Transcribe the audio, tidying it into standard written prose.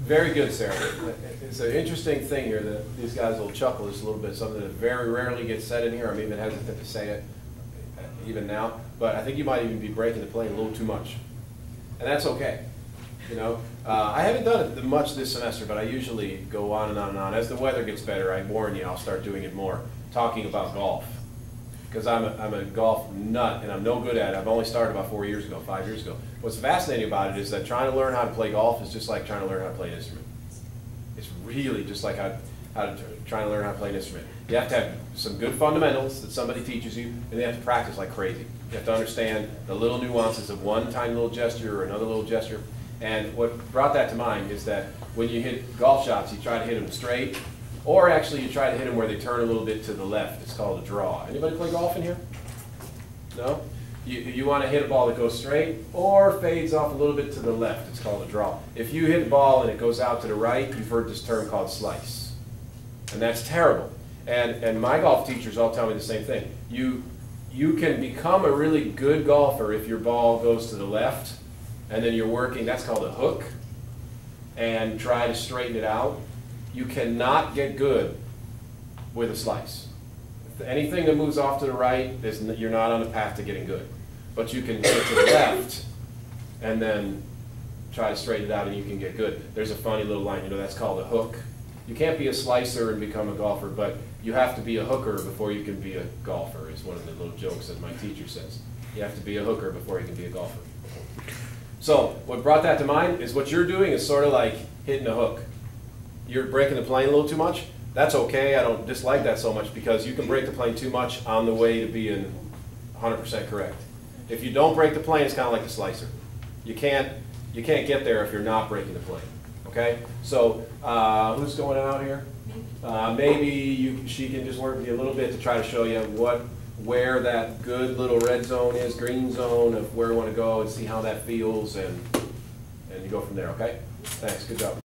Very good, Sarah. It's an interesting thing here that these guys will chuckle just a little bit. Something that very rarely gets said in here. I'm even hesitant to say it even now, but I think you might even be breaking the plane a little too much, and that's okay. You know, I haven't done it much this semester, but I usually go on and on and on. As the weather gets better, I warn you, I'll start doing it more, talking about golf, because I'm a golf nut and I'm no good at it. I've only started about 5 years ago. What's fascinating about it is that trying to learn how to play golf is just like trying to learn how to play an instrument. It's really just like trying to learn how to play an instrument. You have to have some good fundamentals that somebody teaches you, and you have to practice like crazy. You have to understand the little nuances of one tiny little gesture or another little gesture. And what brought that to mind is that when you hit golf shots, you try to hit them straight, or actually you try to hit them where they turn a little bit to the left. It's called a draw. Anybody play golf in here? No? You want to hit a ball that goes straight or fades off a little bit to the left. It's called a draw. If you hit a ball and it goes out to the right, you've heard this term called slice. And that's terrible. And my golf teachers all tell me the same thing. You can become a really good golfer if your ball goes to the left, and then you're working, that's called a hook, and try to straighten it out. You cannot get good with a slice. Anything that moves off to the right, you're not on the path to getting good. But you can get to the left and then try to straighten it out and you can get good. There's a funny little line, you know, that's called a hook. You can't be a slicer and become a golfer, but you have to be a hooker before you can be a golfer, is one of the little jokes that my teacher says. You have to be a hooker before you can be a golfer. So what brought that to mind is what you're doing is sort of like hitting a hook. You're breaking the plane a little too much. That's okay. I don't dislike that so much because you can break the plane too much on the way to being 100% correct. If you don't break the plane, it's kind of like the slicer. You can't get there if you're not breaking the plane. Okay? So who's going out here? Maybe she can just work with you a little bit to try to show you where that good little red zone is, green zone of where we want to go, and see how that feels, and you go from there. Okay? Thanks. Good job.